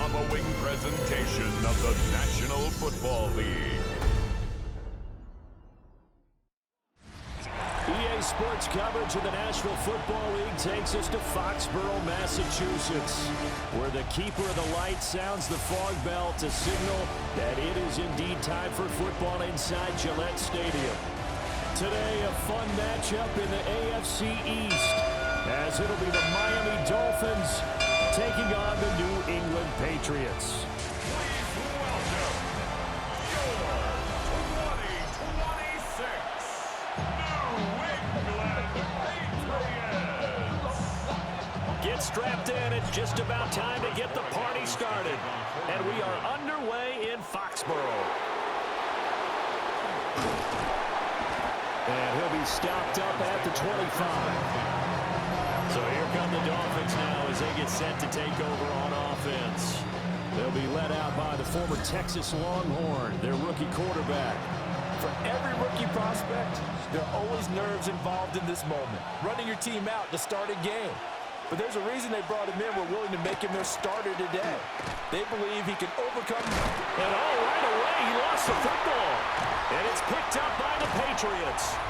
following presentation of the National Football League. EA Sports coverage of the National Football League takes us to Foxborough, Massachusetts, where the keeper of the light sounds the fog bell to signal that it is indeed time for football inside Gillette Stadium. Today, a fun matchup in the AFC East, as it'll be the Miami Dolphins taking on the New England Patriots. Please welcome your 2026 New England Patriots. Get strapped in. It's just about time to get the party started. And we are underway in Foxborough. And he'll be stopped up at the 25. So here come the Dolphins now as they get set to take over on offense. They'll be led out by the former Texas Longhorn, their rookie quarterback. For every rookie prospect, there are always nerves involved in this moment. Running your team out to start a game. But there's a reason they brought him in. We're willing to make him their starter today. They believe he can overcome. And right away, he lost the football. And it's picked up by the Patriots.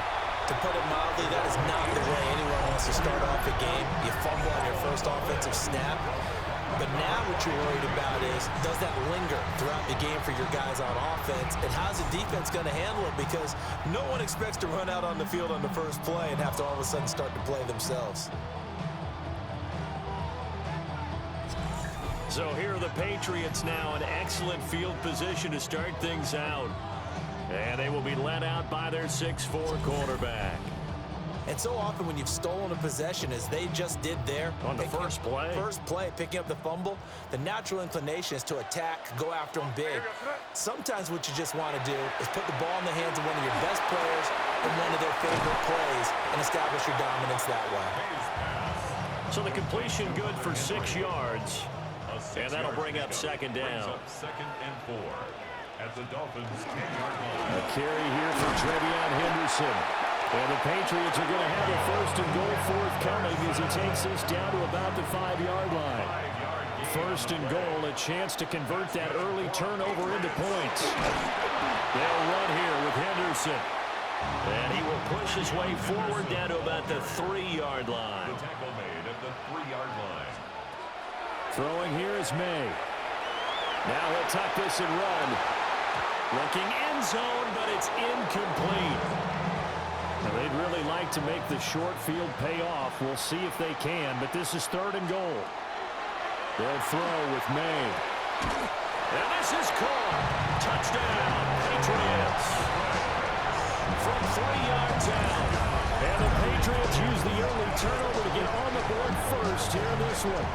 To put it mildly, that is not the way anyone wants to start off a game. You fumble on your first offensive snap. But now what you're worried about is, does that linger throughout the game for your guys on offense? And how's the defense going to handle it? Because no one expects to run out on the field on the first play and have to all of a sudden start to play themselves. So here are the Patriots now in excellent field position to start things out. And they will be led out by their 6'4" quarterback. And so often when you've stolen a possession, as they just did there. On the first play, picking up the fumble, the natural inclination is to attack, go after them big. Sometimes what you just want to do is put the ball in the hands of one of your best players in one of their favorite plays and establish your dominance that way. So the completion good for 6 yards. And that'll bring up second down. Second and 4 at the Dolphins' 10-yard line. A carry here for Trevion Henderson. And the Patriots are going to have a first and goal forthcoming as he takes this down to about the 5-yard line. First and goal, a chance to convert that early turnover into points. They'll run here with Henderson. And he will push his way forward down to about the 3-yard line. The tackle made at the 3-yard line. Throwing here is May. Now he'll tuck this and run. Looking end zone, but it's incomplete. Now they'd really like to make the short field pay off. We'll see if they can, but this is third and goal. They'll throw with May. And this is caught. Touchdown, Patriots. From 3 yards out. And the Patriots use the early turnover to get on the board first here in this one.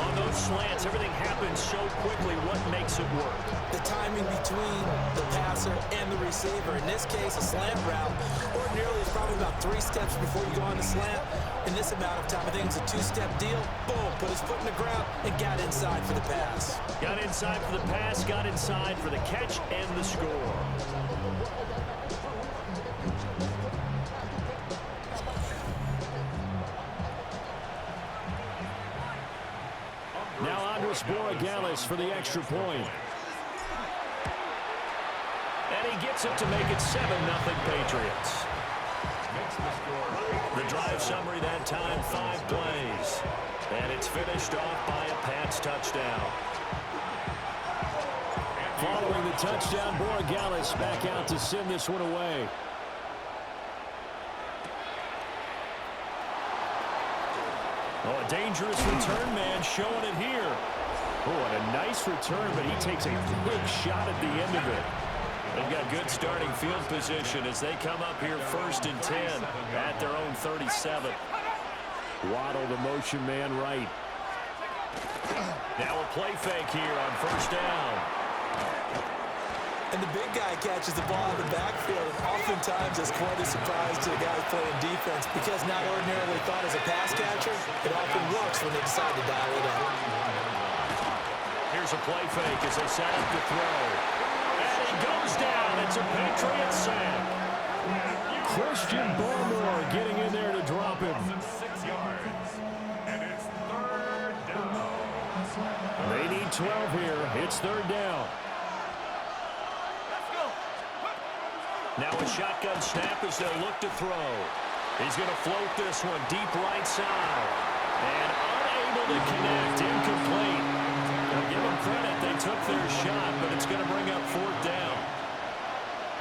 On those slants, everything happens so quickly. What makes it work? The timing between the passer and the receiver. In this case, a slant route. Ordinarily, it's probably about 3 steps before you go on the slant. In this amount of time, I think it's a 2-step deal. Boom, put his foot in the ground and got inside for the pass. Got inside for the pass, got inside for the catch and the score. Now Andres Borregales for the extra point. And he gets it to make it 7-0 Patriots. The drive summary that time, 5 plays. And it's finished off by a Pats touchdown. Following the touchdown, Borregales back out to send this one away. Oh, a dangerous return man showing it here. Oh, and a nice return, but he takes a big shot at the end of it. They've got good starting field position as they come up here first and 10 at their own 37. Waddle the motion man right. Now a play fake here on first down. And the big guy catches the ball in the backfield, and oftentimes it's quite a surprise to the guys playing defense because not ordinarily thought as a pass catcher, it often works when they decide to dial it up. Here's a play fake as they set up the throw. And he goes down. It's a Patriots sack. Christian Barmore getting in there to drop him. 6 yards. And it's third down. 12 here. It's third down. Now a shotgun snap as they'll look to throw. He's going to float this one deep right side. And unable to connect. Incomplete. I'll give them credit. They took their shot, but it's going to bring up fourth down.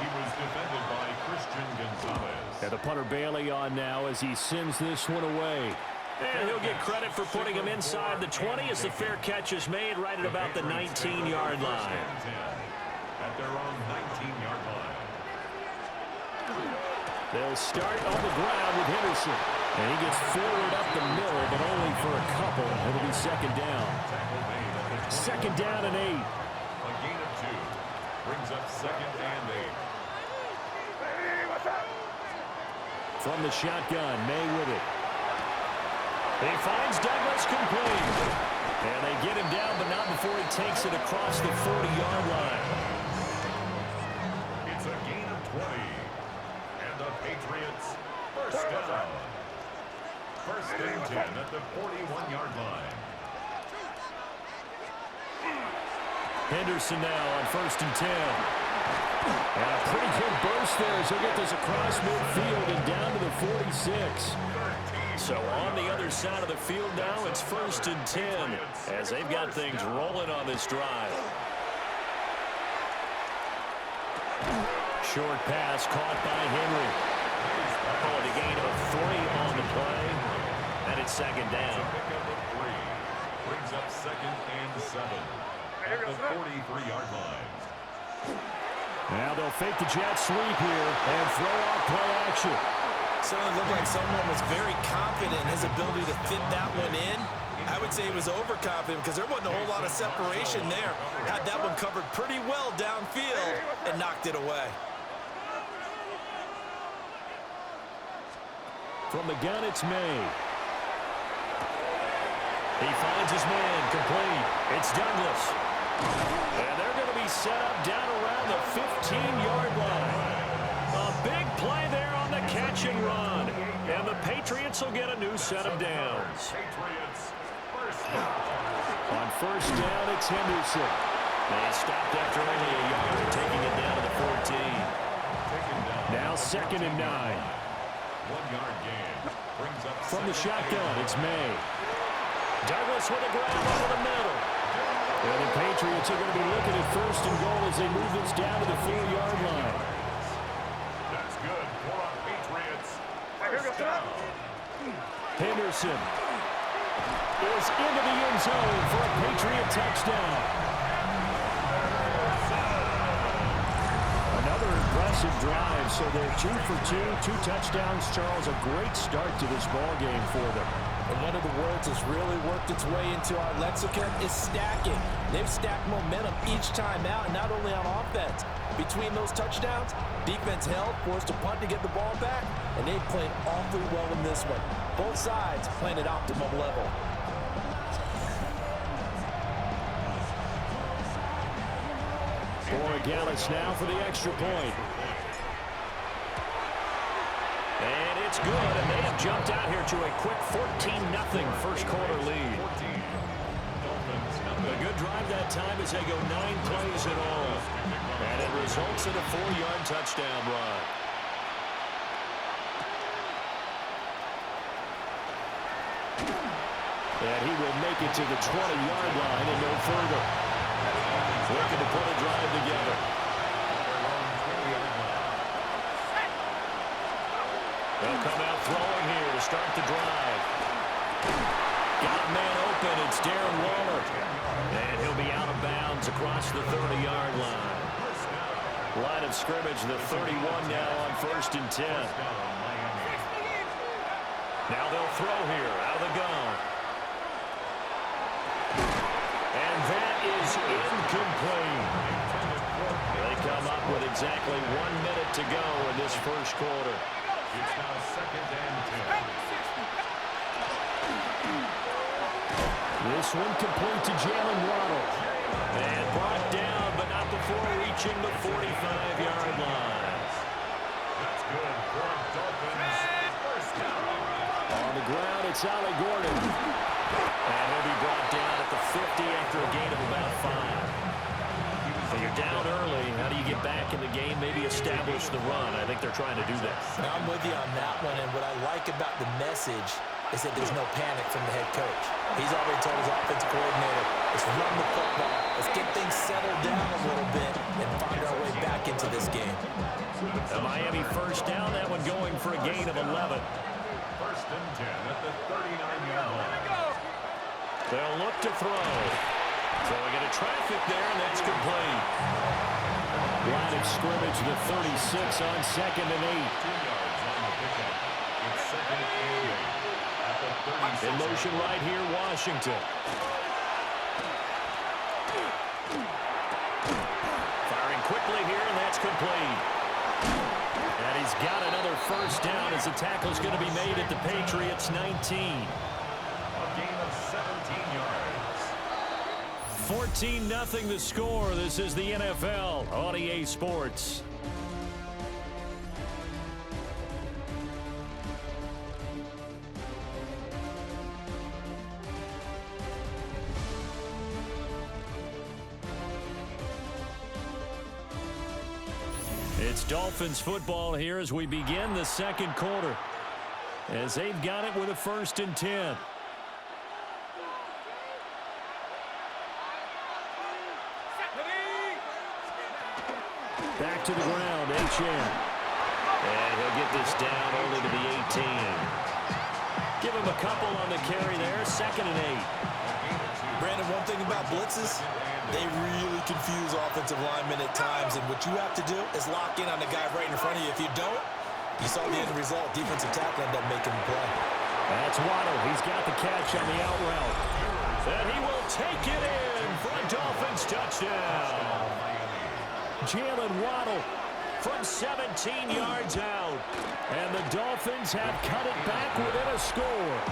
He was defended by Christian Gonzalez. And the punter Bailey on now as he sends this one away. And he'll get credit for putting him inside the 20 as the fair catch is made right at about the 19-yard line. At their own 19-yard line. They'll start on the ground with Henderson. And he gets forward up the middle, but only for a couple. It'll be second down. Second down and 8. A gain of 2. Brings up second and 8. From the shotgun, May with it. He finds Douglas complete. And they get him down, but not before he takes it across the 40-yard line. It's a gain of 20. And the Patriots first down. First and 10 at the 41-yard line. Henderson now on first and 10. And a pretty good burst there as he'll get this across midfield and down to the 46. So on the other side of the field now, it's first and 10 as they've got things rolling on this drive. Short pass caught by Henry. Oh, the gain of 3 on the play. And it's second down. Pickup of 3. Brings up second and 7 at the 43-yard line. Now they'll fake the jet sweep here and throw off play action. Certainly looked like someone was very confident in his ability to fit that one in. I would say he was overconfident because there wasn't a whole lot of separation there. Had that one covered pretty well downfield and knocked it away. From the gun, it's May. He finds his man complete. It's Douglas. And they're going to be set up down around the 15-yard line. A big play there on the catch and run. And the Patriots will get a new set of downs. Patriots first down. On first down, it's Henderson. They stopped after only a yard, taking it down to the 14. Now second and 9. 1-yard gain. Brings up From the shotgun, it's May. Douglas with a grab over the middle. And the Patriots are going to be looking at first and goal as they move this down to the 4-yard line. That's good for our Patriots. First down. Henderson is into the end zone for a Patriot touchdown. Another impressive drive, so they're 2 for 2 touchdowns. Charles, a great start to this ball game for them. And one of the words that's really worked its way into our lexicon is stacking. They've stacked momentum each time out, and not only on offense. Between those touchdowns, defense held, forced a punt to get the ball back, and they played awfully well in this one. Both sides playing at optimum level. Gallus now for the extra point. And it's good, and they have jumped out here to a quick 14-0 first quarter lead. A good drive that time as they go 9 plays in all. And it results in a 4-yard touchdown run. And he will make it to the 20-yard line and no further. Looking to put a drive together. They'll come out throwing here to start the drive. Got a man open. It's Darren Waller. And he'll be out of bounds across the 30-yard line. Line of scrimmage, the 31 now on first and 10. Now they'll throw here out of the gun. And that is incomplete. They come up with exactly 1 minute to go in this first quarter. It's now second and 10. This one complete to Jalen Waddle. And brought down, but not before reaching the 45-yard line. That's good for Dolphins. First down. On the ground, it's Ollie Gordon. And he'll be brought down at the 50 after a gain of about establish the run. I think they're trying to do that. Now, I'm with you on that one, and what I like about the message is that there's no panic from the head coach. He's already told his offensive coordinator, let's run the football, let's get things settled down a little bit and find our way back into this game. The Miami first down, that one going for a gain of 11. First and 10 at the 39-yard line. They'll look to throw. Throwing into traffic there, and that's complete. Line of scrimmage to the 36 on 2nd and 8. 2 yards on the pickup. It's 2nd and 8 at the 36. In motion right here, Washington. Firing quickly here, and that's complete. And he's got another first down as the tackle's going to be made at the Patriots 19. A gain of 17 yards. 14-0 the score. This is the NFL on EA Sports. It's Dolphins football here as we begin the second quarter, as they've got it with a 1st and 10. Back to the ground, H.M. And he'll get this down only to the 18. Give him a couple on the carry there, 2nd and 8. Brandon, one thing about blitzes, they really confuse offensive linemen at times, and what you have to do is lock in on the guy right in front of you. If you don't, you saw the end result. Defensive tackle ended up making the play. That's Waddle. He's got the catch on the out route. And he will take it in for a Dolphins touchdown. Jalen Waddle from 17 yards out. And the Dolphins have cut it back within a score.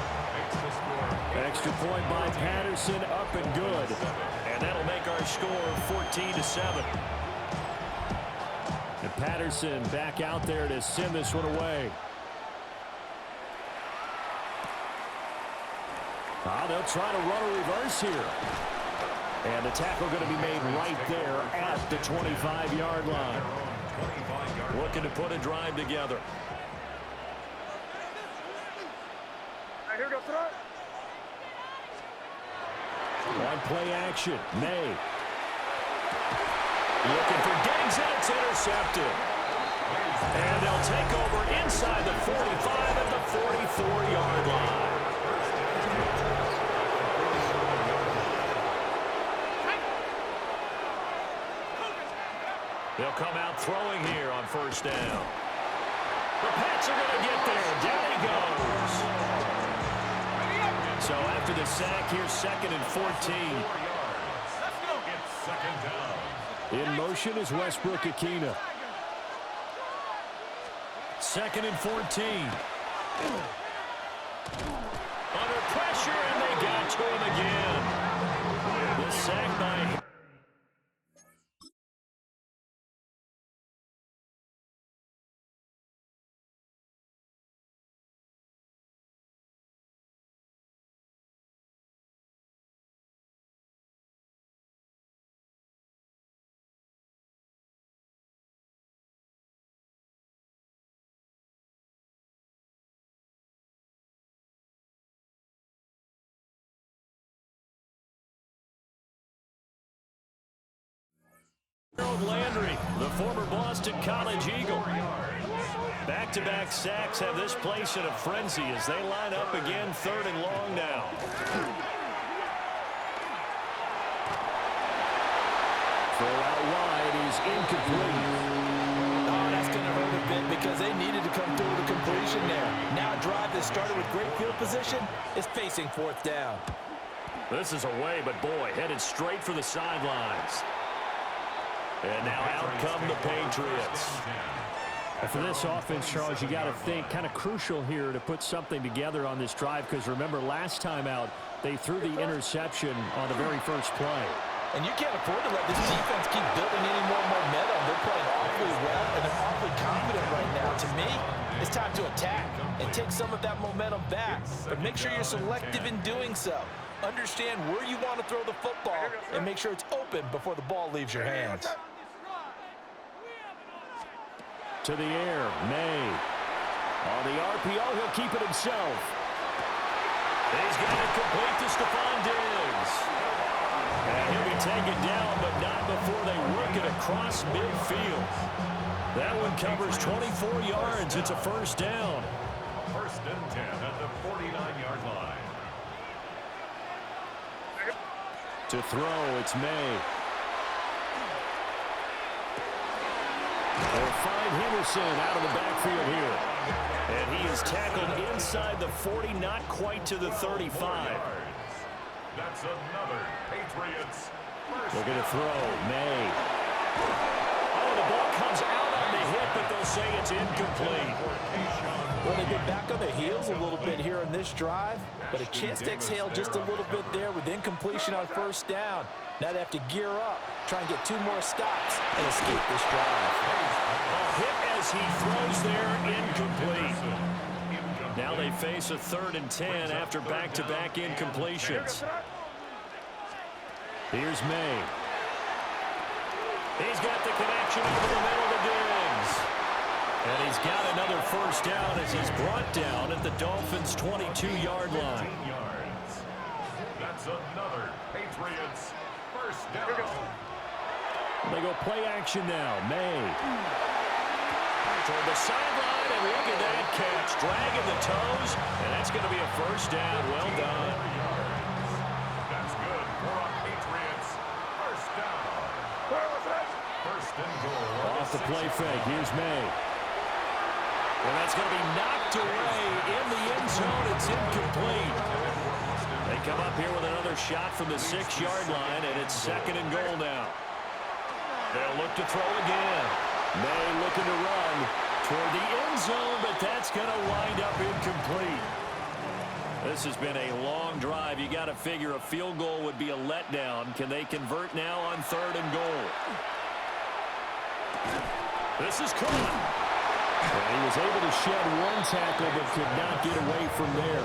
Extra point by Patterson, up and good. And that'll make our score 14-7. And Patterson back out there to send this one away. They'll try to run a reverse here. And the tackle going to be made right there at the 25-yard line. Looking to put a drive together. On play action, May. Looking for Diggs, and it's intercepted. And they'll take over inside the 45 at the 44-yard line. They'll come out throwing here on 1st down. The Pats are going to get there. Down he goes. So after the sack, here's 2nd and 14. It's 2nd down. In motion is Westbrook Akina. 2nd and 14. Under pressure, and they got to him again. The sack by... Landry, the former Boston College Eagle. Back-to-back sacks have this place in a frenzy as they line up again 3rd and long now. Throw out wide is incomplete. Oh, that's going to hurt a bit because they needed to come through with a completion there. Now a drive that started with great field position is facing 4th down. This is away, but boy, headed straight for the sidelines. And now out come the Patriots. And for this offense, Charles, you got to think kind of crucial here to put something together on this drive, because remember last time out they threw the interception on the very first play. And you can't afford to let this defense keep building any more momentum. They're playing awfully well, and they're awfully confident right now. To me, it's time to attack and take some of that momentum back. But make sure you're selective in doing so. Understand where you want to throw the football and make sure it's open before the ball leaves your hands. To the air, May. On the RPO, he'll keep it himself. He's got it complete to Stephon Diggs. And he'll be taken down, but not before they work it across midfield. That one covers 24 yards. It's a first down. First and 10 at the 49-yard line. To throw, it's May. They'll find Henderson out of the backfield here. And he is tackled inside the 40, not quite to the 35. That's another Patriots. Looking to throw, May. Oh, the ball comes out on the hit, but they'll say it's incomplete. Well, they've been back on their heels a little bit here on this drive, but a chance to exhale just a little bit there with incompletion on first down. Now they have to gear up, try and get 2 more stops, and escape this drive. A hit as he throws there, incomplete. Now they face a 3rd and 10 after back-to-back incompletions. Here's May. He's got the connection over the middle to Diggs. And he's got another first down as he's brought down at the Dolphins' 22-yard line. That's another Patriots first down. They go play action now. May. Toward the sideline, and look at that catch. Dragging the toes, and that's going to be a first down. Well done. That's good for a Patriots first down. First and goal. Off the play fake. Here's May. And that's going to be knocked away in the end zone. It's incomplete. They come up here with another shot from the 6-yard line, and it's 2nd and goal now. They'll look to throw again. May looking to run toward the end zone, but that's going to wind up incomplete. This has been a long drive. You got to figure a field goal would be a letdown. Can they convert now on 3rd and goal? This is caught. And he was able to shed 1 tackle, but could not get away from there.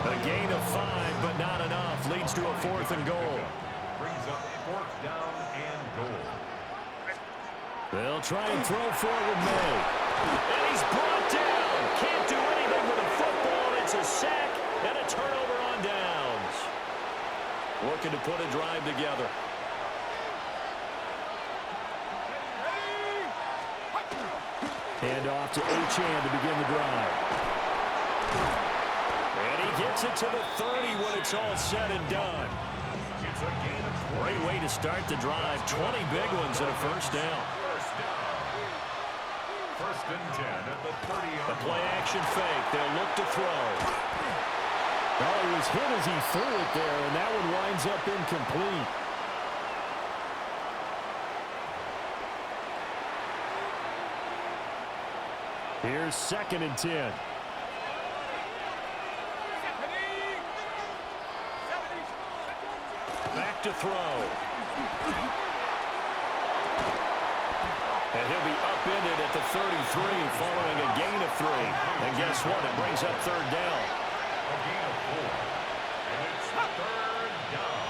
A gain of 5, but not enough. Leads to a 4th and goal. Brings up 4th down and goal. They'll try and throw forward May. And he's brought down. Can't do anything with a football. It's a sack and a turnover on downs. Looking to put a drive together. Hand off to Achane to begin the drive. And he gets it to the 30 when it's all said and done. It's a gain of 20. Great way to start the drive. 20 big ones and a first down. First and 10 at the 30-yard The play action fake. They'll look to throw. Well, he was hit as he threw it there, and that one winds up incomplete. Here's 2nd and 10. Back to throw. And he'll be upended at the 33 following a gain of 3. And guess what? It brings up 3rd down. A gain of 4. And it's 3rd down.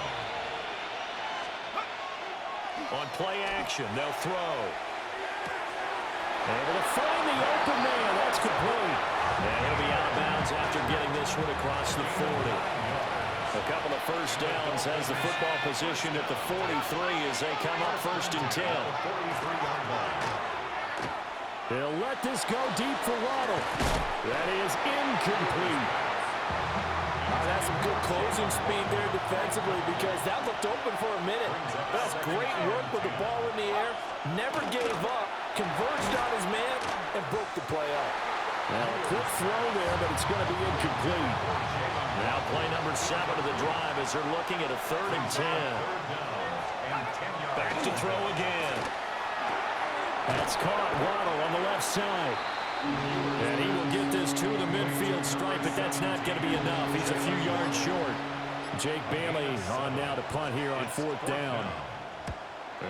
On play action, they'll throw. Able to find the open man. That's complete. And he'll be out of bounds after getting this one across the 40. A couple of first downs has the football position at the 43 as they come up 1st and 10. 43-yard line. They'll let this go deep for Waddle. That is incomplete. That's some good closing speed there defensively because that looked open for a minute. That's great work with the ball in the air. Never gave up. Converged on his man and broke the play up. Now a quick throw there, but it's going to be incomplete. Now play number 7 of the drive as they're looking at a 3rd and 10. Back to throw again. That's caught. Waddle on the left side. And he will get this to the midfield stripe, but that's not going to be enough. He's a few yards short. Jake Bailey on now to punt here on 4th down.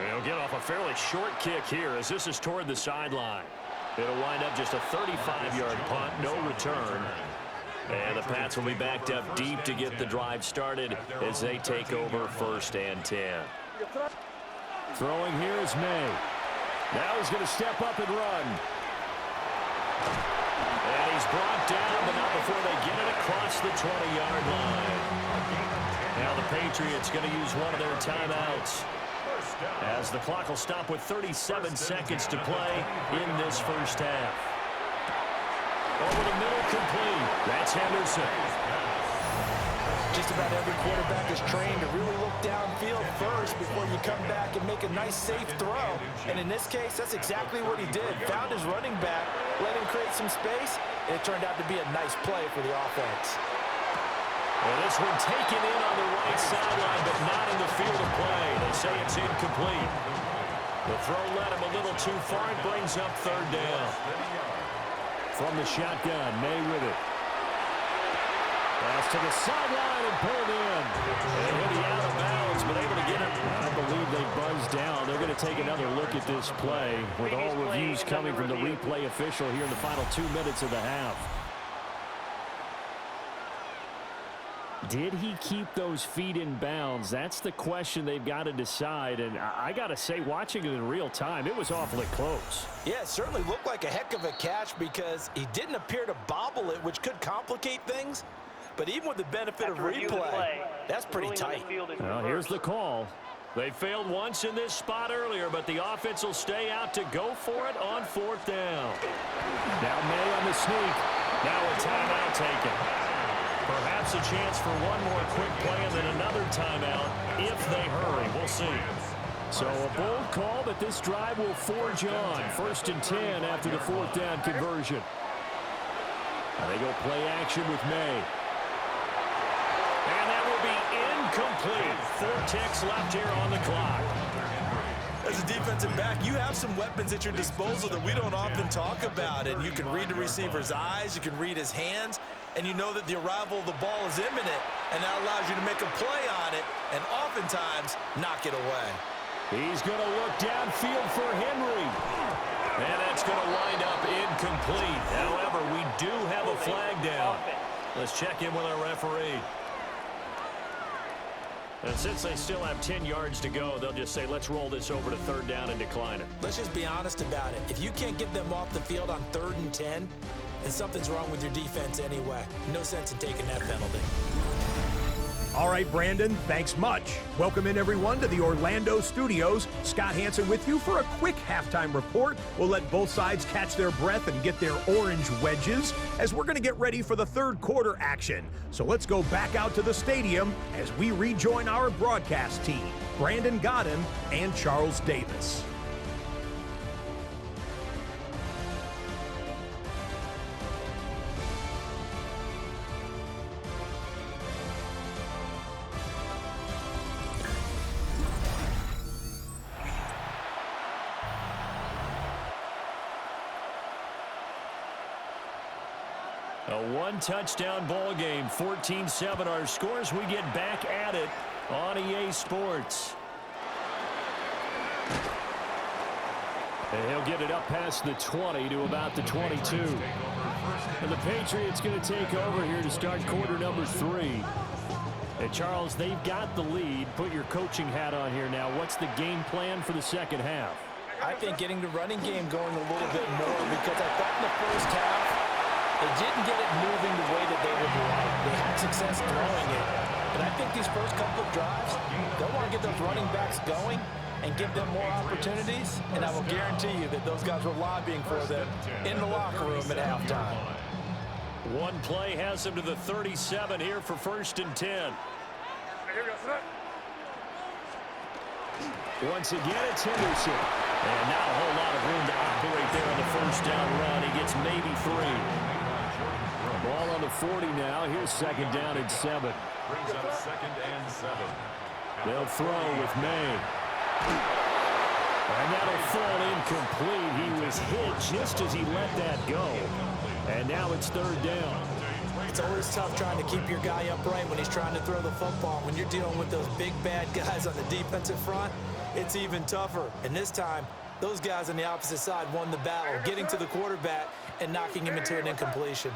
He'll get off a fairly short kick here as this is toward the sideline. It'll wind up just a 35-yard punt, no return. And the Pats will be backed up deep to get the drive started as they take over 1st and 10. Throwing here is May. Now he's going to step up and run. And he's brought down, but not before they get it across the 20-yard line. Now the Patriots going to use one of their timeouts, as the clock will stop with 37 seconds to play in this first half. Over the middle, complete. That's Henderson. Just about every quarterback is trained to really look downfield first before you come back and make a nice, safe throw. And in this case, that's exactly what he did. Found his running back, let him create some space, and it turned out to be a nice play for the offense. Well, this one taken in on the right sideline, but not in the field of play. They say it's incomplete. The throw led him a little too far. It brings up third down. From the shotgun, May with it. Pass to the sideline and pulled in. And hit the out of bounds, but able to get it. I believe they buzzed down. They're going to take another look at this play, with all reviews coming from the replay official here in the final 2 minutes of the half. Did he keep those feet in bounds? That's the question they've got to decide. And I got to say, watching it in real time, it was awfully close. Yeah, it certainly looked like a heck of a catch because he didn't appear to bobble it, which could complicate things. But even with the benefit of replay, that's pretty tight. Well, here's the call. They failed once in this spot earlier, but the offense will stay out to go for it on fourth down. Now May on the sneak. Now a timeout taken. Perhaps a chance for one more quick play and then another timeout if they hurry. We'll see. So a bold call, but this drive will forge on. 1st and 10 after the fourth down conversion. Now they go play action with May. And that will be incomplete. 4 ticks left here on the clock. As a defensive back, you have some weapons at your disposal that we don't often talk about. And you can read the receiver's eyes, you can read his hands, and you know that the arrival of the ball is imminent, and that allows you to make a play on it and oftentimes knock it away. He's going to look downfield for Henry. And that's going to wind up incomplete. However, we do have a flag down. Let's check in with our referee. And since they still have 10 yards to go, they'll just say, let's roll this over to third down and decline it. Let's just be honest about it. If you can't get them off the field on 3rd and 10, then something's wrong with your defense anyway. No sense in taking that penalty. All right, Brandon, thanks much. Welcome in, everyone, to the Orlando studios. Scott Hansen with you for a quick halftime report. We'll let both sides catch their breath and get their orange wedges as we're going to get ready for the third quarter action. So let's go back out to the stadium as we rejoin our broadcast team, Brandon Godden and Charles Davis. A one-touchdown ball game, 14-7 our scores. We get back at it on EA Sports. And he'll get it up past the 20 to about the 22. And the Patriots going to take over here to start quarter number 3. And Charles, they've got the lead. Put your coaching hat on here now. What's the game plan for the second half? I think getting the running game going a little bit more because I thought in the first half, they didn't get it moving the way that they would like. They had success throwing it. But I think these first couple of drives, they'll want to get those running backs going and give them more opportunities. And I will guarantee you that those guys were lobbying for them in the locker room at halftime. One play has them to the 37 here for 1st and 10. Once again, it's Henderson. And not a whole lot of room to operate there on the first down run. He gets maybe 3. Ball on the 40 now. Here's 2nd down and 7. Brings up 2nd and 7. They'll throw with May. And that'll fall incomplete. He was hit just as he let that go. And now it's 3rd down. It's always tough trying to keep your guy upright when he's trying to throw the football. When you're dealing with those big, bad guys on the defensive front, it's even tougher. And this time, those guys on the opposite side won the battle, getting to the quarterback and knocking him into an incompletion.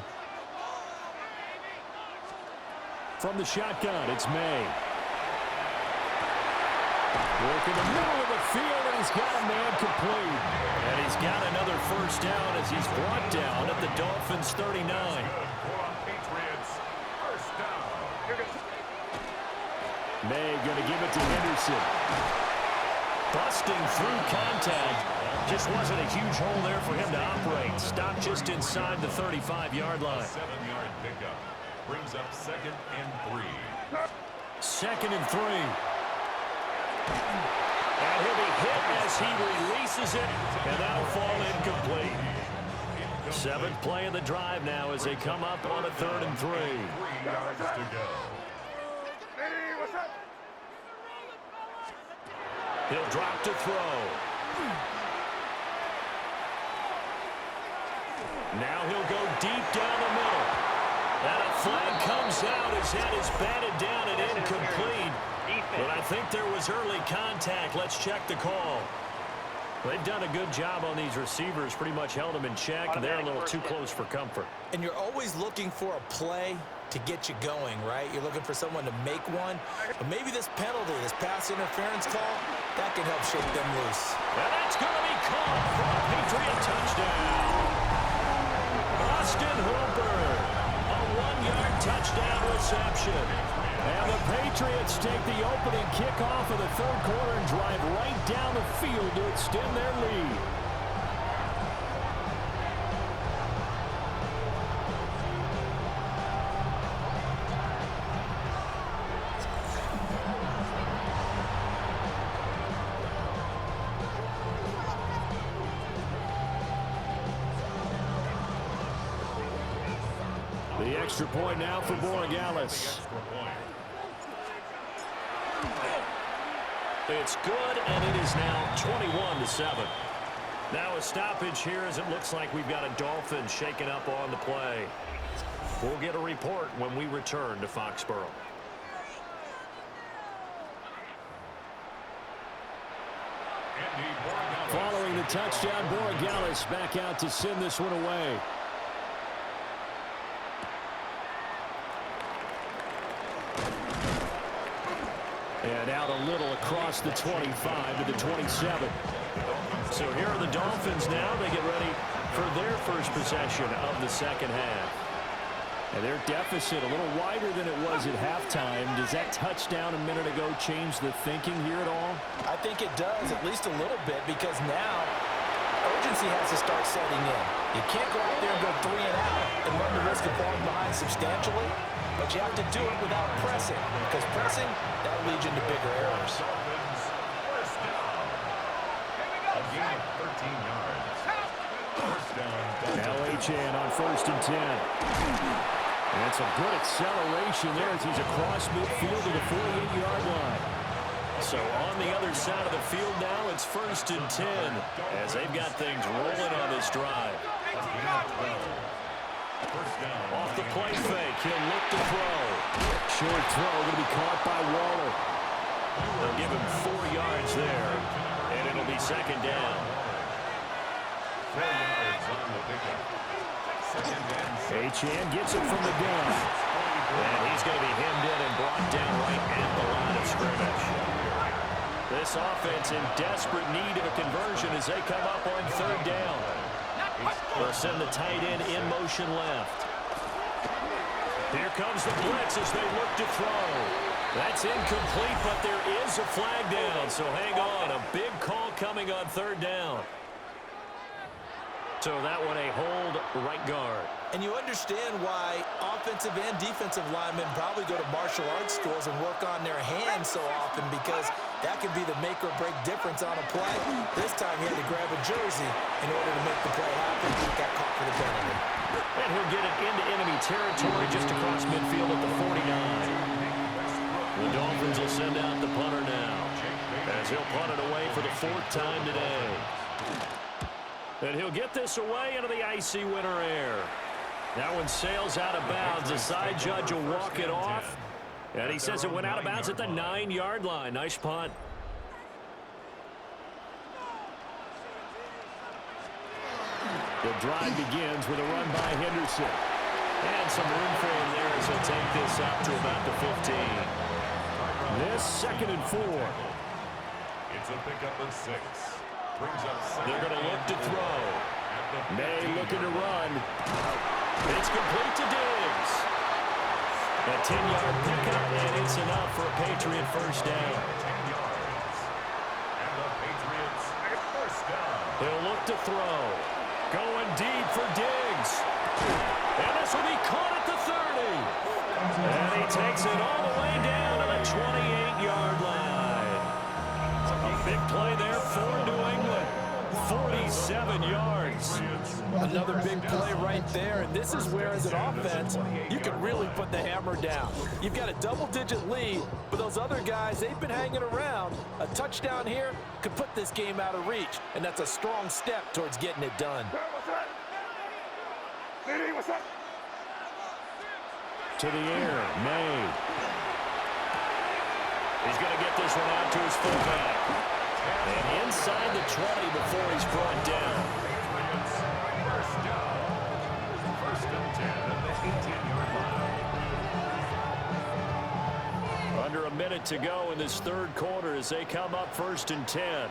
From the shotgun, it's May. Working the middle of the field, and he's got a man complete. And he's got another first down as he's brought down at the Dolphins' 39. Patriots, first down. May going to give it to Henderson. Busting through contact. Just wasn't a huge hole there for him to operate. Stopped just inside the 35-yard line. 7-yard pickup brings up 2nd and 3. 2nd and 3. And he'll be hit as he releases it, and that'll fall incomplete. 7th play of the drive now as they come up on a 3rd and 3. 3 yards to go. He'll drop to throw. Now he'll go deep down the middle. And a flag comes out as that is batted down and incomplete. But I think there was early contact. Let's check the call. They've done a good job on these receivers. Pretty much held them in check. They're a little too close for comfort. And you're always looking for a play to get you going, right? You're looking for someone to make one. But maybe this penalty, this pass interference call, that can help shake them loose. And that's going to be caught for a Patriot touchdown. Austin Hooper, a 1-yard touchdown reception. And the Patriots take the opening kickoff of the 3rd quarter and drive right down the field to extend their lead. The extra point now for Borregales. It's good, and it is now 21-7. Now a stoppage here as it looks like we've got a Dolphin shaking up on the play. We'll get a report when we return to Foxborough. Following the touchdown, Borregales back out to send this one away. And out a little across the 25 to the 27. So here are the Dolphins now. They get ready for their first possession of the second half. And their deficit a little wider than it was at halftime. Does that touchdown a minute ago change the thinking here at all? I think it does, at least a little bit, because now urgency has to start setting in. You can't go out there and go 3 and out and run the risk of falling behind substantially, but you have to do it without pressing, because pressing, that leads you into bigger errors. First down. A gain of 13 yards. First down. Now Achane on 1st and 10. And it's a good acceleration there as he's across midfield to the 48-yard line. So on the other side of the field now, it's 1st and 10 as they've got things rolling on this drive. Off the play fake, he'll look to throw. Short throw going to be caught by Waller. They'll give him 4 yards there, and it'll be 2nd down. 4 yards on the pickup. 2nd and 6. Achane gets it from the gun. And he's going to be hemmed in and brought down right at the line of scrimmage. This offense in desperate need of a conversion as they come up on 3rd down. They'll send the tight end in motion left. Here comes the blitz as they look to throw. That's incomplete, but there is a flag down, so hang on. A big call coming on 3rd down. So that one a hold right guard. And you understand why offensive and defensive linemen probably go to martial arts schools and work on their hands so often, because that can be the make or break difference on a play. This time he had to grab a jersey in order to make the play happen. He got caught for the penalty. And he'll get it into enemy territory just across midfield at the 49. The Dolphins will send out the punter now as he'll punt it away for the 4th time today. And he'll get this away into the icy winter air. That one sails out of bounds. The side judge will walk it off. And he says it went out of bounds at the 9-yard line. Nice punt. The drive begins with a run by Henderson. And some room for him there as he'll take this up to about the 15. This 2nd and 4. It's a pickup of 6. Brings up 7. They're going to look to throw. May looking to run. It's complete to Diggs. A 10-yard pickup, and it's enough for a Patriot first down. 10 yards. And the Patriots first down. He'll look to throw. Going deep for Diggs. And this will be caught at the 30. And he takes it all the way down to the 28-yard line. A big play there for New England. 47 yards. Another big play right there, and this is where, as an offense, you can really put the hammer down. You've got a double-digit lead, but those other guys, they've been hanging around. A touchdown here could put this game out of reach, and that's a strong step towards getting it done. To the air, May. He's going to get this one out to his fullback. And inside the 20 before he's brought down. Patriots first down. First and 10 at the 18-yard line. Under a minute to go in this third quarter as they come up first and 10.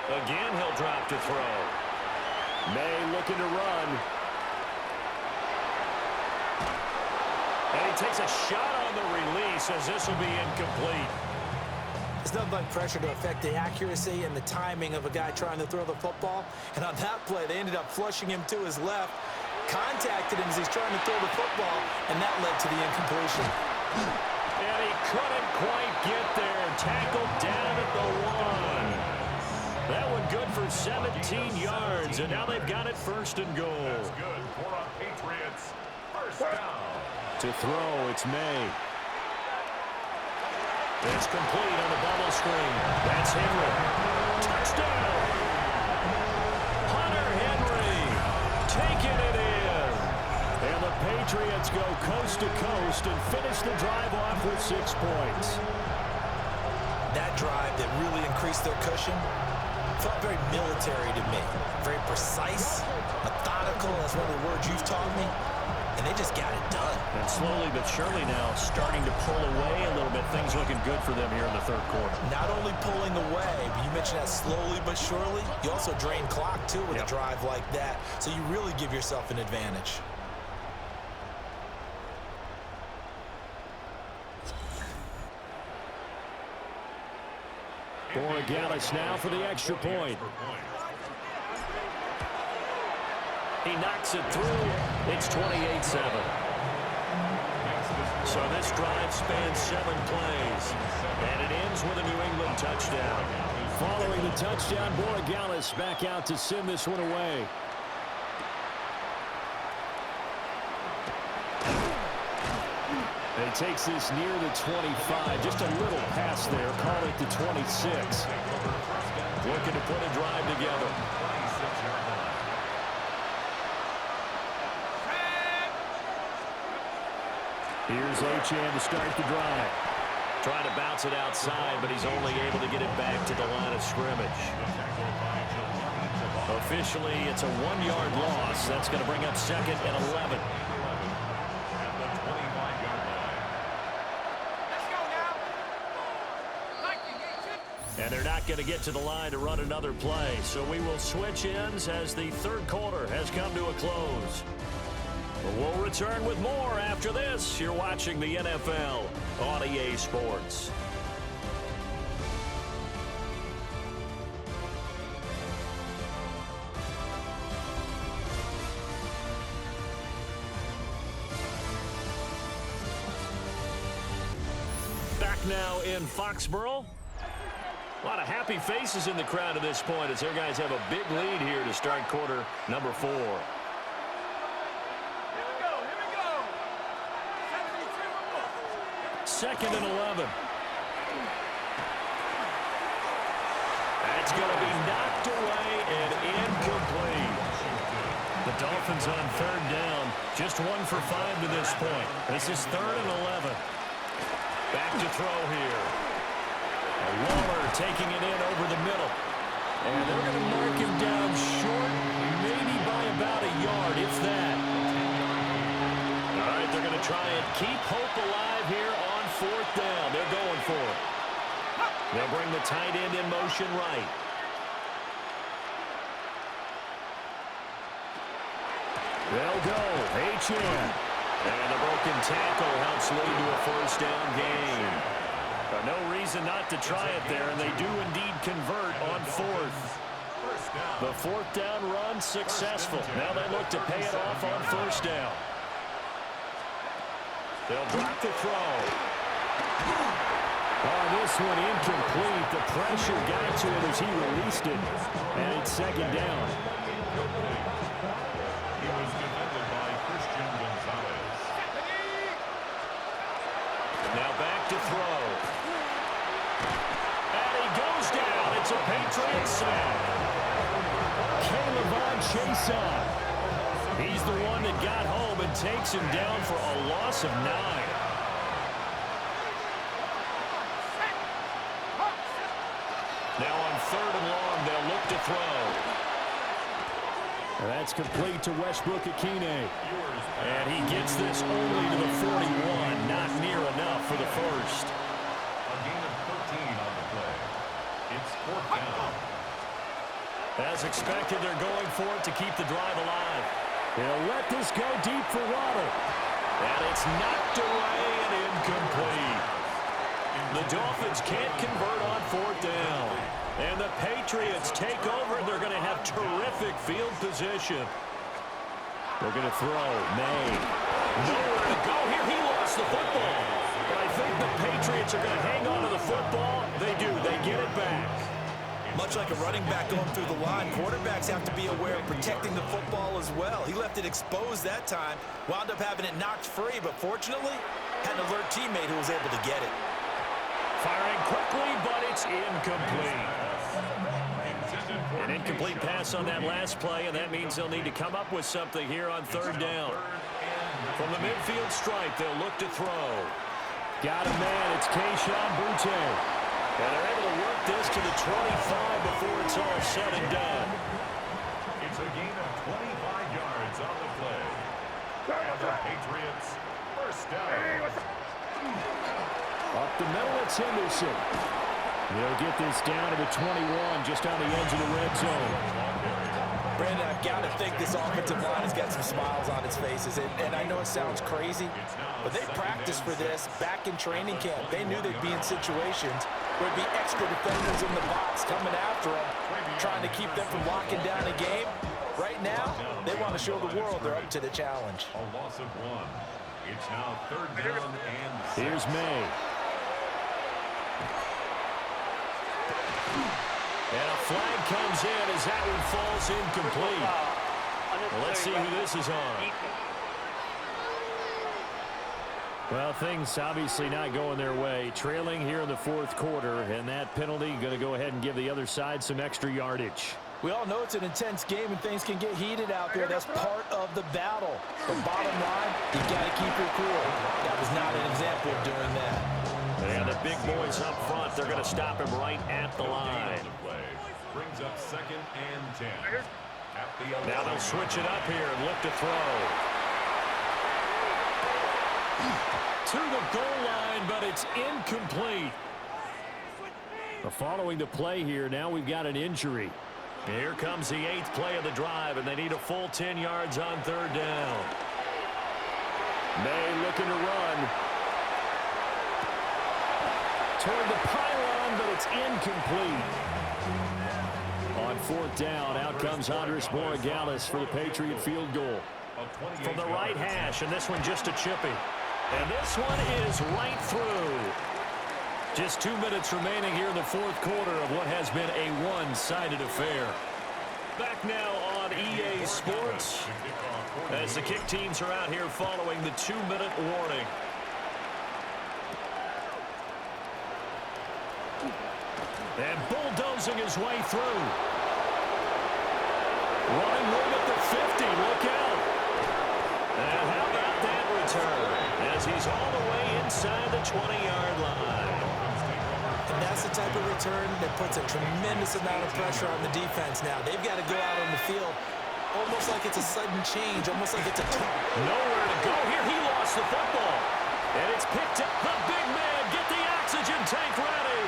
Again, he'll drop to throw. May looking to run. And he takes a shot on the release as this will be incomplete. There's nothing like pressure to affect the accuracy and the timing of a guy trying to throw the football. And on that play, they ended up flushing him to his left, contacted him as he's trying to throw the football, and that led to the incompletion. And he couldn't quite get there. Tackled down at the 1. That one good for 17 yards, and now they've got it first and goal. That's good for a Patriots first down. To throw, it's May. It's complete on the bubble screen. That's Henry. Touchdown! Hunter Henry taking it in. And the Patriots go coast to coast and finish the drive off with 6 points. That drive that really increased their cushion felt very military to me. Very precise, methodical. That's one of the words you've taught me. And they just got it done. And slowly but surely now starting to pull away a little bit. Things looking good for them here in the third quarter. Not only pulling away, but you mentioned that slowly but surely. You also drain clock, too, with a drive like that. So you really give yourself an advantage. Borregales now for the extra point. He knocks it through. It's 28-7. So this drive spans 7 plays. And it ends with a New England touchdown. Following the touchdown, Borregales back out to send this one away. He takes this near the 25. Just a little pass there. Call it the 26. Looking to put a drive together. Here's Achane to start the drive. Trying to bounce it outside, but he's only able to get it back to the line of scrimmage. Officially, it's a 1-yard loss. That's going to bring up 2nd and 11. And they're not going to get to the line to run another play. So we will switch ends as the third quarter has come to a close. We'll return with more after this. You're watching the NFL on EA Sports. Back now in Foxborough. A lot of happy faces in the crowd at this point as their guys have a big lead here to start quarter number 4. Second and 11. That's going to be knocked away and incomplete. The Dolphins on third down. Just 1 for 5 to this point. This is 3rd and 11. Back to throw here. Waller taking it in over the middle. And they're going to mark him down short, maybe by about a yard, if that. All right, they're going to try and keep hope alive here on 4th down. They're going for it. They'll bring the tight end in motion right. They'll go. H.N. And a broken tackle helps lead to a first down gain. But no reason not to try it there, and they do indeed convert on fourth. The fourth down run successful. Now they look to pay it off on first down. They'll drop the throw. Oh, this one incomplete. The pressure got to it as he released it. And it's second down. He was defended by Christian Gonzalez. Now back to throw. And he goes down. It's a Patriots sack. Caleb Chason. He's the one that got home and takes him down for a loss of 9. Now on 3rd and long, they'll look to throw. And that's complete to Westbrook-Akine. And he gets this only to the 41. Not near enough for the first. A gain of 13 on the play. It's 4th down. As expected, they're going for it to keep the drive alive. They'll let this go deep for Waddle. And it's knocked away and incomplete. The Dolphins can't convert on 4th down. And the Patriots take over. They're going to have terrific field position. They're going to throw. May. Nowhere to go here. He lost the football. But I think the Patriots are going to hang on to the football. They do. They get it back. Much like a running back going through the line, quarterbacks have to be aware of protecting the football as well. He left it exposed that time, wound up having it knocked free, but fortunately, had an alert teammate who was able to get it. Firing quickly, but it's incomplete. An incomplete pass on that last play, and that means they'll need to come up with something here on 3rd down. From the midfield stripe, they'll look to throw. Got a man, it's Kayshon Boutte. And they're able to work this to the 25 before it's all said and done. It's a gain of 25 yards on the play. And the Patriots first down. Up the middle, it's Henderson. They'll get this down to the 21, just on the edge of the red zone. Brandon, I've got to think this offensive line has got some smiles on its faces. And I know it sounds crazy, but they practiced for this back in training camp. They knew they'd be in situations where there'd be extra defenders in the box coming after them, trying to keep them from locking down a game. Right now, they want to show the world they're up to the challenge. A loss of 1. It's now 3rd down and 6. Here's May. And a flag comes in as that one falls incomplete. Well, let's see who this is on. Well, things obviously not going their way. Trailing here in the 4th quarter, and that penalty going to go ahead and give the other side some extra yardage. We all know it's an intense game and things can get heated out there. That's part of the battle. But bottom line, you got to keep your cool. That was not an example of doing that. And the big boys up front, they're going to stop him right at the line. Brings up 2nd and 10. Now they'll switch it up here and look to throw. To the goal line, but it's incomplete. Following the play here, now we've got an injury. Here comes the 8th play of the drive, and they need a full 10 yards on 3rd down. May looking to run. Toward the pylon, but it's incomplete. On 4th down, out comes Andres Borregales for the Patriot field goal. From the right hash, and this one just a chippy. And this one is right through. Just 2 minutes remaining here in the 4th quarter of what has been a one-sided affair. Back now on EA Sports as the kick teams are out here following the 2-minute warning. And bulldozing his way through. Running room at the 50. Look out. And how about that return? As he's all the way inside the 20-yard line. And that's the type of return that puts a tremendous amount of pressure on the defense now. They've got to go out on the field almost like it's a sudden change, almost like it's a... Nowhere to go here. He lost the football. And it's picked up. The big man, get the oxygen tank ready.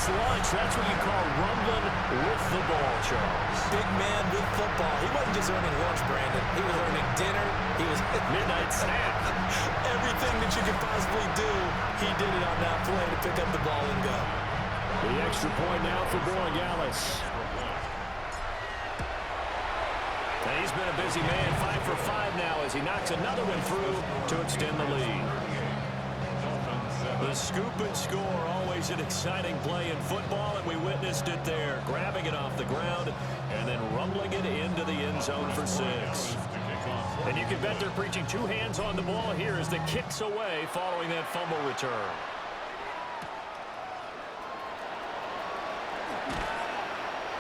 lunch. That's what you call rumbling with the ball, Charles. Big man with football. He wasn't just earning lunch, Brandon. He was earning dinner. He was midnight snack. Everything that you could possibly do, he did it on that play to pick up the ball and go. The extra point now for Borregales. And he's been a busy man, 5 for 5 now as he knocks another one through to extend the lead. The scoop and score, always an exciting play in football, and we witnessed it there, grabbing it off the ground and then rumbling it into the end zone for 6. And you can bet they're preaching 2 hands on the ball here as the kick's away following that fumble return.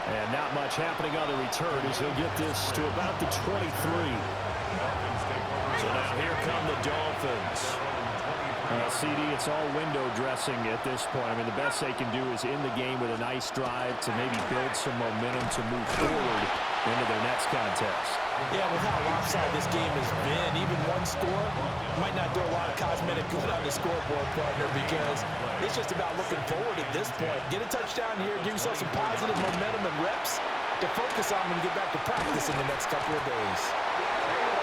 And not much happening on the return as he'll get this to about the 23. So now here come the Dolphins. CD, it's all window dressing at this point. I mean, the best they can do is in the game with a nice drive to maybe build some momentum to move forward into their next contest. Yeah, with how lopsided this game has been, even one score might not do a lot of cosmetic good on the scoreboard, partner, because it's just about looking forward at this point. Get a touchdown here, give yourself some positive momentum and reps to focus on when you get back to practice in the next couple of days.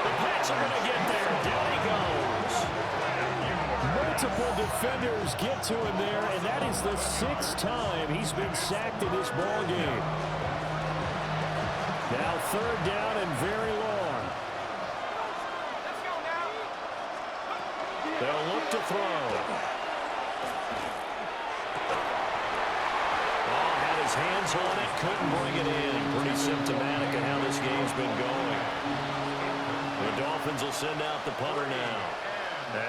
The Pats are going to get there. Down he goes. Multiple defenders get to him there, and that is the 6th time he's been sacked in this ball game. Now 3rd down and very long. Let's go now. They'll look to throw. Oh, had his hands on it, couldn't bring it in. Pretty symptomatic of how this game's been going. The Dolphins will send out the punter now.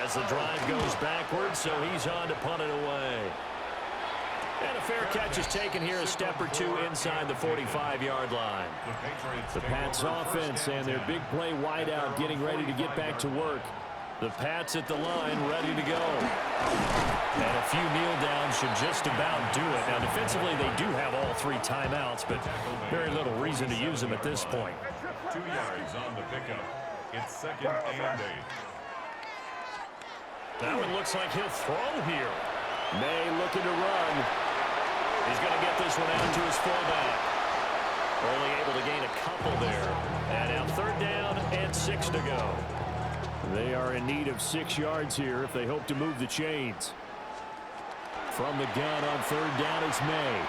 As the drive goes backwards, so he's on to punt it away. And a fair catch is taken here a step or 2 inside the 45-yard line. The Pats offense and their big play wideout getting ready to get back to work. The Pats at the line ready to go. And a few kneel downs should just about do it. Now defensively they do have all 3 timeouts, but very little reason to use them at this point. 2 yards on the pickup. It's 2nd and 8. That one looks like he'll throw here. May looking to run. He's going to get this one out to his fullback. Only able to gain a couple there. And now 3rd down and 6 to go. They are in need of 6 yards here if they hope to move the chains. From the gun on 3rd down is May.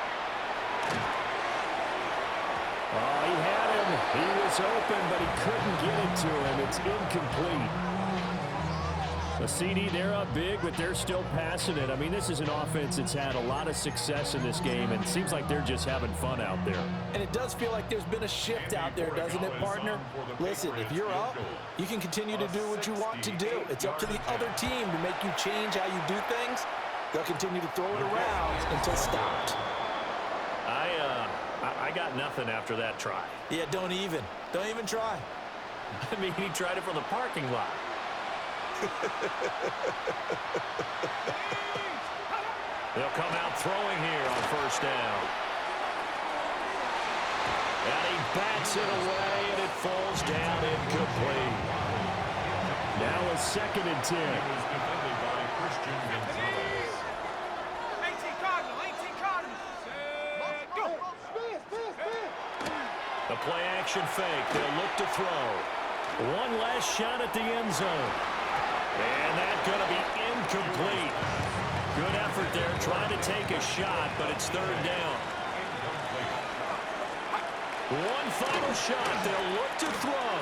Oh, he had him. He was open, but he couldn't get it to him. It's incomplete. The CD, they're up big, but they're still passing it. I mean, this is an offense that's had a lot of success in this game, and it seems like they're just having fun out there. And it does feel like there's been a shift out there, doesn't it, partner? Listen, if you're up, you can continue to do what you want to do. It's up to the other team to make you change how you do things. They'll continue to throw it around until stopped. I got nothing after that try. Yeah, don't even try. I mean, he tried it from the parking lot. They'll come out throwing here on 1st down. And he bats it away, and it falls down incomplete. Now a 2nd and 10. 18 Cardinal, 18 Cardinal. Go. The play action fake. They'll look to throw. One last shot at the end zone. And that's going to be incomplete. Good effort there, trying to take a shot, but it's 3rd down. One final shot. They'll look to throw.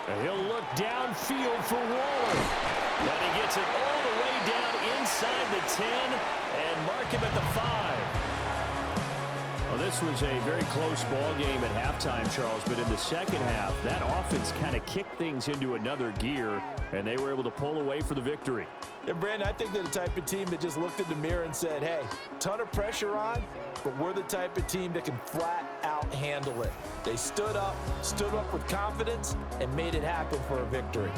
And he'll look downfield for Waller. And he gets it all the way down inside the 10 and mark him at the 5. Well, this was a very close ball game at halftime, Charles, but in the 2nd half, that offense kind of kicked things into another gear, and they were able to pull away for the victory. And, Brandon, I think they're the type of team that just looked in the mirror and said, hey, ton of pressure on, but we're the type of team that can flat out handle it. They stood up with confidence, and made it happen for a victory.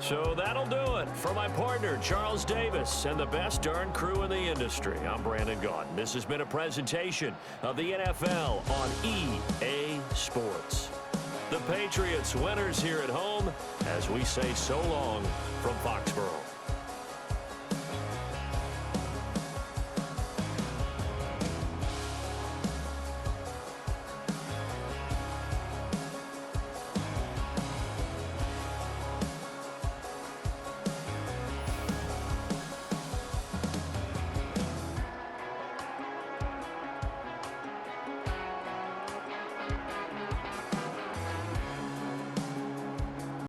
So that'll do it for my partner, Charles Davis, and the best darn crew in the industry. I'm Brandon Gaudin. This has been a presentation of the NFL on EA Sports. The Patriots winners here at home as we say so long from Foxborough.